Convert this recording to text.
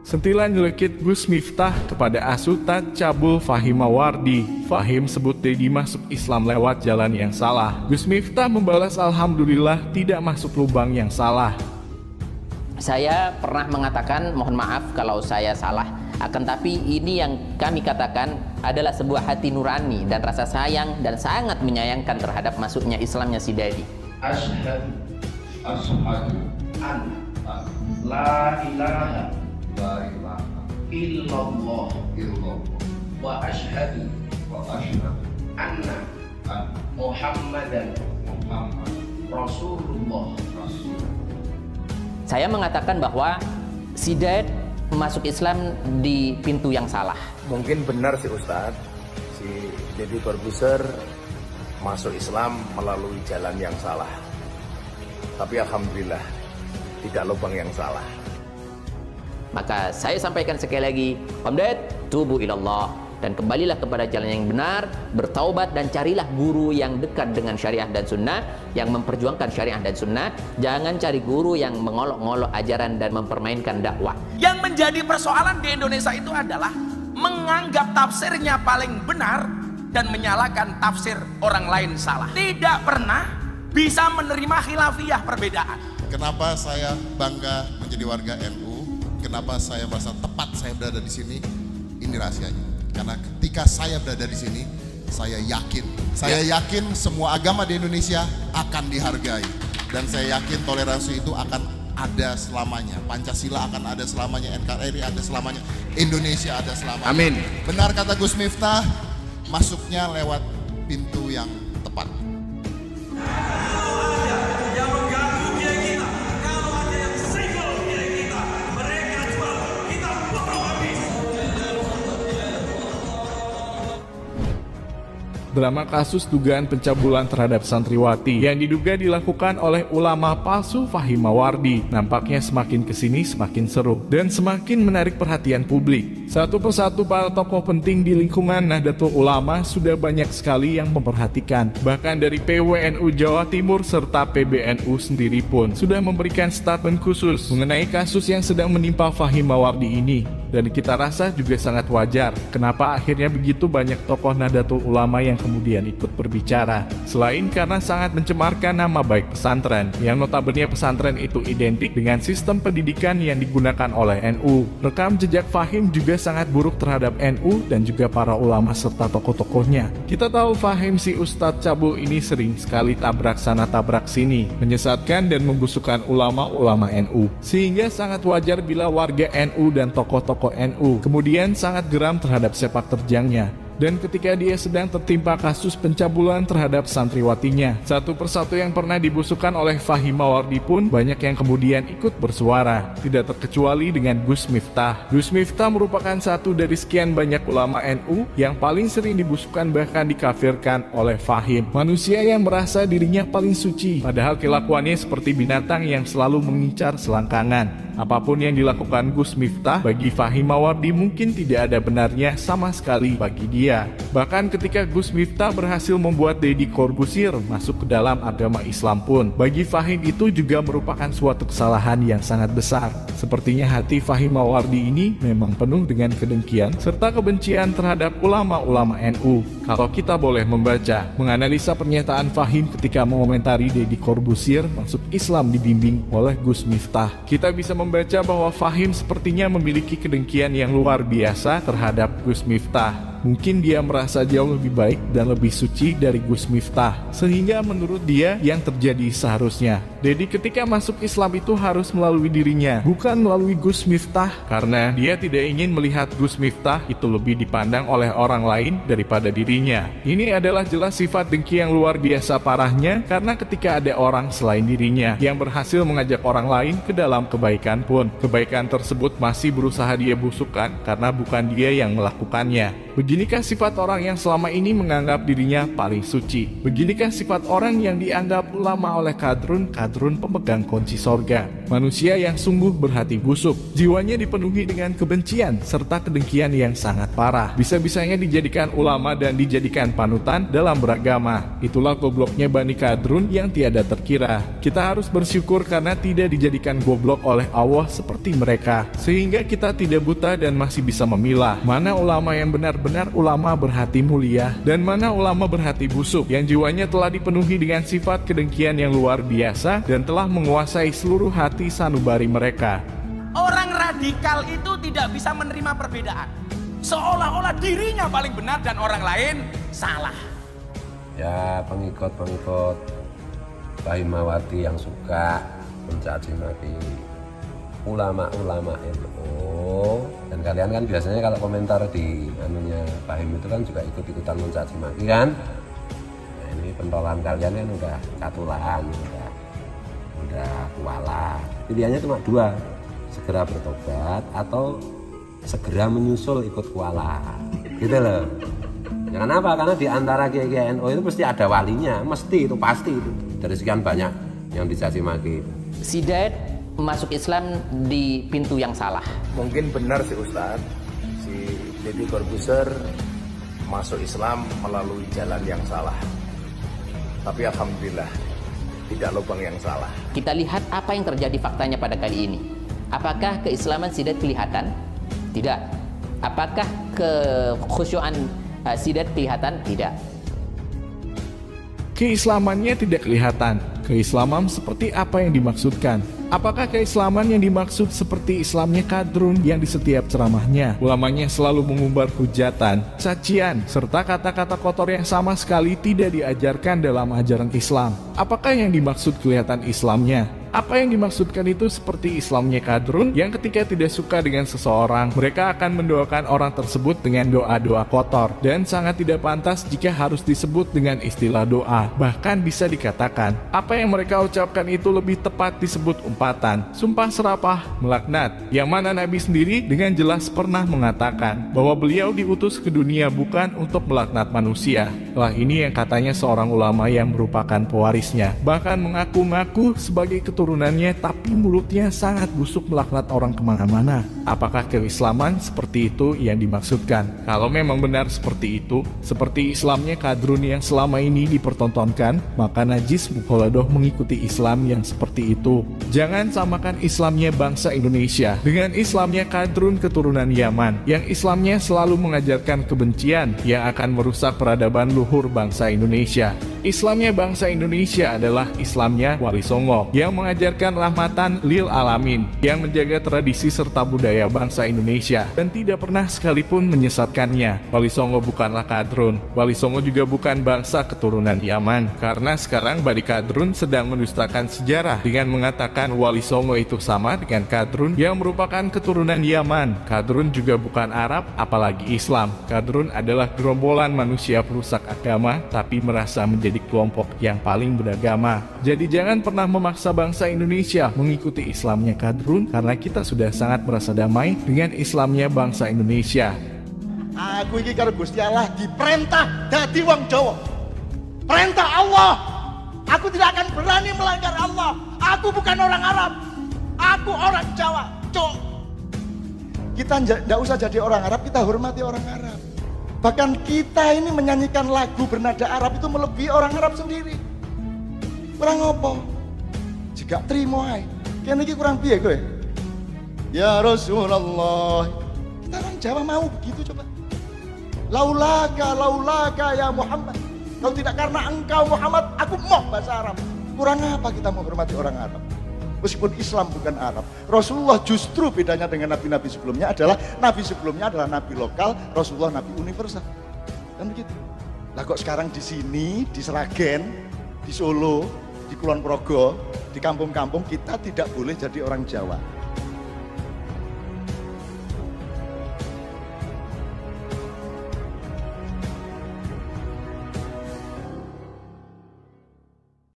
Sentilan nyelekit Gus Miftah kepada Asutat Cabul Fahim Mawardi. Fahim sebut Dedi masuk Islam lewat jalan yang salah. Gus Miftah membalas alhamdulillah tidak masuk lubang yang salah. Saya pernah mengatakan mohon maaf kalau saya salah. Akan tapi ini yang kami katakan adalah sebuah hati nurani dan rasa sayang dan sangat menyayangkan terhadap masuknya Islamnya si Dedi. Ashhadu an la ilaha illallah wa ashhadu anna Muhammadan Rasulullah. Saya mengatakan bahwa si Dedi masuk Islam di pintu yang salah. Mungkin benar sih Ustadz, si Deddy Corbuzier masuk Islam melalui jalan yang salah. Tapi alhamdulillah tidak lubang yang salah. Maka saya sampaikan sekali lagi, Om Ded, tubu ilallah, dan kembalilah kepada jalan yang benar, bertaubat dan carilah guru yang dekat dengan syariah dan sunnah, yang memperjuangkan syariah dan sunnah. Jangan cari guru yang mengolok-ngolok ajaran dan mempermainkan dakwah. Yang menjadi persoalan di Indonesia itu adalah menganggap tafsirnya paling benar dan menyalahkan tafsir orang lain salah. Tidak pernah bisa menerima khilafiyah perbedaan. Kenapa saya bangga menjadi warga NU? Kenapa saya merasa tepat saya berada di sini? Ini rahasianya. Karena ketika saya berada di sini, saya yakin semua agama di Indonesia akan dihargai, dan saya yakin toleransi itu akan ada selamanya. Pancasila akan ada selamanya, NKRI ada selamanya, Indonesia ada selamanya. Amin. Benar kata Gus Miftah, masuknya lewat pintu yang tepat. Drama kasus dugaan pencabulan terhadap santriwati yang diduga dilakukan oleh ulama palsu Fahim Mawardi nampaknya semakin kesini semakin seru dan semakin menarik perhatian publik. Satu persatu para tokoh penting di lingkungan Nahdlatul Ulama sudah banyak sekali yang memperhatikan. Bahkan dari PWNU Jawa Timur serta PBNU sendiri pun sudah memberikan statement khusus mengenai kasus yang sedang menimpa Fahim Mawardi ini. Dan kita rasa juga sangat wajar kenapa akhirnya begitu banyak tokoh Nahdlatul Ulama yang kemudian ikut berbicara. Selain karena sangat mencemarkan nama baik pesantren, yang notabene pesantren itu identik dengan sistem pendidikan yang digunakan oleh NU. Rekam jejak Fahim juga sangat buruk terhadap NU dan juga para ulama serta tokoh-tokohnya. Kita tahu Fahim si Ustadz Cabul ini sering sekali tabrak sana tabrak sini, menyesatkan dan membusukkan ulama-ulama NU. Sehingga sangat wajar bila warga NU dan tokoh-tokoh NU kemudian sangat geram terhadap sepak terjangnya. Dan ketika dia sedang tertimpa kasus pencabulan terhadap santriwatinya, satu persatu yang pernah dibusukkan oleh Fahim Mawardi pun banyak yang kemudian ikut bersuara, tidak terkecuali dengan Gus Miftah. Gus Miftah merupakan satu dari sekian banyak ulama NU yang paling sering dibusukkan bahkan dikafirkan oleh Fahim. Manusia yang merasa dirinya paling suci, padahal kelakuannya seperti binatang yang selalu mengincar selangkangan. Apapun yang dilakukan Gus Miftah bagi Fahim Mawardi mungkin tidak ada benarnya sama sekali bagi dia. Bahkan ketika Gus Miftah berhasil membuat Deddy Corbuzier masuk ke dalam agama Islam pun, bagi Fahim itu juga merupakan suatu kesalahan yang sangat besar. Sepertinya hati Fahim Mawardi ini memang penuh dengan kedengkian serta kebencian terhadap ulama-ulama NU. Kalau kita boleh membaca, menganalisa pernyataan Fahim ketika mengomentari Deddy Corbuzier masuk Islam dibimbing oleh Gus Miftah, kita bisa membaca bahwa Fahim sepertinya memiliki kedengkian yang luar biasa terhadap Gus Miftah. Mungkin dia merasa jauh lebih baik dan lebih suci dari Gus Miftah, sehingga menurut dia yang terjadi seharusnya Deddy ketika masuk Islam itu harus melalui dirinya, bukan melalui Gus Miftah, karena dia tidak ingin melihat Gus Miftah itu lebih dipandang oleh orang lain daripada dirinya. Ini adalah jelas sifat dengki yang luar biasa parahnya, karena ketika ada orang selain dirinya yang berhasil mengajak orang lain ke dalam kebaikan pun, kebaikan tersebut masih berusaha dia busukkan karena bukan dia yang melakukannya. Beginikah sifat orang yang selama ini menganggap dirinya paling suci? Beginikah sifat orang yang dianggap ulama oleh kadrun pemegang kunci sorga? Manusia yang sungguh berhati busuk, jiwanya dipenuhi dengan kebencian serta kedengkian yang sangat parah. Bisa-bisanya dijadikan ulama dan dijadikan panutan dalam beragama. Itulah gobloknya Bani Kadrun yang tiada terkira. Kita harus bersyukur karena tidak dijadikan goblok oleh Allah seperti mereka, sehingga kita tidak buta dan masih bisa memilah mana ulama yang benar-benar ulama berhati mulia dan mana ulama berhati busuk yang jiwanya telah dipenuhi dengan sifat kedengkian yang luar biasa dan telah menguasai seluruh hati sanubari mereka. Orang radikal itu tidak bisa menerima perbedaan, seolah-olah dirinya paling benar dan orang lain salah. Ya, pengikut-pengikut Fahimawardi yang suka mencaci maki ulama-ulama NU, dan kalian kan biasanya kalau komentar di anunya Fahim itu kan juga ikut-ikutan mencaci maki kan. Nah, ini pentolan kalian kan udah catulan, udah kuala. Pilihannya cuma dua, segera bertobat atau segera menyusul ikut kuala, gitu loh. Ya kenapa? Karena di antara kiai NU itu pasti ada walinya, mesti itu pasti itu. Dari sekian banyak yang dicaci maki. Si Ded masuk Islam di pintu yang salah. Mungkin benar sih Ustadz, si Deddy Corbuzier masuk Islam melalui jalan yang salah. Tapi alhamdulillah tidak lubang yang salah. Kita lihat apa yang terjadi faktanya pada kali ini. Apakah keislaman si Ded kelihatan? Tidak. Apakah kekhusyuan si Ded kelihatan? Tidak. Keislamannya tidak kelihatan. Keislaman seperti apa yang dimaksudkan? Apakah keislaman yang dimaksud seperti Islamnya Kadrun yang di setiap ceramahnya ulamanya selalu mengumbar hujatan, cacian, serta kata-kata kotor yang sama sekali tidak diajarkan dalam ajaran Islam? Apakah yang dimaksud kelihatan Islamnya? Apa yang dimaksudkan itu seperti Islamnya Kadrun yang ketika tidak suka dengan seseorang, mereka akan mendoakan orang tersebut dengan doa-doa kotor dan sangat tidak pantas jika harus disebut dengan istilah doa. Bahkan bisa dikatakan, apa yang mereka ucapkan itu lebih tepat disebut umpatan, sumpah serapah, melaknat, yang mana Nabi sendiri dengan jelas pernah mengatakan bahwa beliau diutus ke dunia bukan untuk melaknat manusia. Lah ini yang katanya seorang ulama yang merupakan pewarisnya, bahkan mengaku-ngaku sebagai keturunannya, tapi mulutnya sangat busuk melaknat orang kemana-mana. Apakah keislaman seperti itu yang dimaksudkan? Kalau memang benar seperti itu, seperti Islamnya Kadrun yang selama ini dipertontonkan, maka najis mukhaladoh mengikuti Islam yang seperti itu. Jangan samakan Islamnya bangsa Indonesia dengan Islamnya Kadrun keturunan Yaman, yang Islamnya selalu mengajarkan kebencian yang akan merusak peradaban luhur bangsa Indonesia. Islamnya bangsa Indonesia adalah Islamnya Wali Songo yang mengajarkan rahmatan lil alamin, yang menjaga tradisi serta budaya bangsa Indonesia dan tidak pernah sekalipun menyesatkannya. Wali Songo bukanlah Kadrun. Wali Songo juga bukan bangsa keturunan Yaman, karena sekarang Bani Kadrun sedang mendustakan sejarah dengan mengatakan Wali Songo itu sama dengan Kadrun yang merupakan keturunan Yaman. Kadrun juga bukan Arab, apalagi Islam. Kadrun adalah gerombolan manusia perusak agama tapi merasa menjadi kelompok yang paling beragama. Jadi jangan pernah memaksa bangsa Indonesia mengikuti Islamnya Kadrun, karena kita sudah sangat merasa damai dengan Islamnya bangsa Indonesia. Aku ini karo Gusti Allah diperintah dadi wong Jawa. Perintah Allah. Aku tidak akan berani melanggar Allah. Aku bukan orang Arab. Aku orang Jawa. Cok. Kita tidak usah jadi orang Arab, kita hormati orang Arab. Bahkan kita ini menyanyikan lagu bernada Arab itu melebihi orang Arab sendiri. Kurang apa? Jika terima aja. Kayaknya ini kurang piye gue. Ya Rasulullah. Kita orang Jawa mau begitu coba. Laulaka ya Muhammad. Kalau tidak karena engkau Muhammad, aku mau bahasa Arab. Kurang apa kita menghormati orang Arab? Meskipun Islam bukan Arab. Rasulullah justru bedanya dengan nabi-nabi sebelumnya adalah nabi lokal, Rasulullah nabi universal. Kan begitu. Lah kok sekarang di sini, di Seragen, di Solo, di Kulon Progo, di kampung-kampung kita tidak boleh jadi orang Jawa.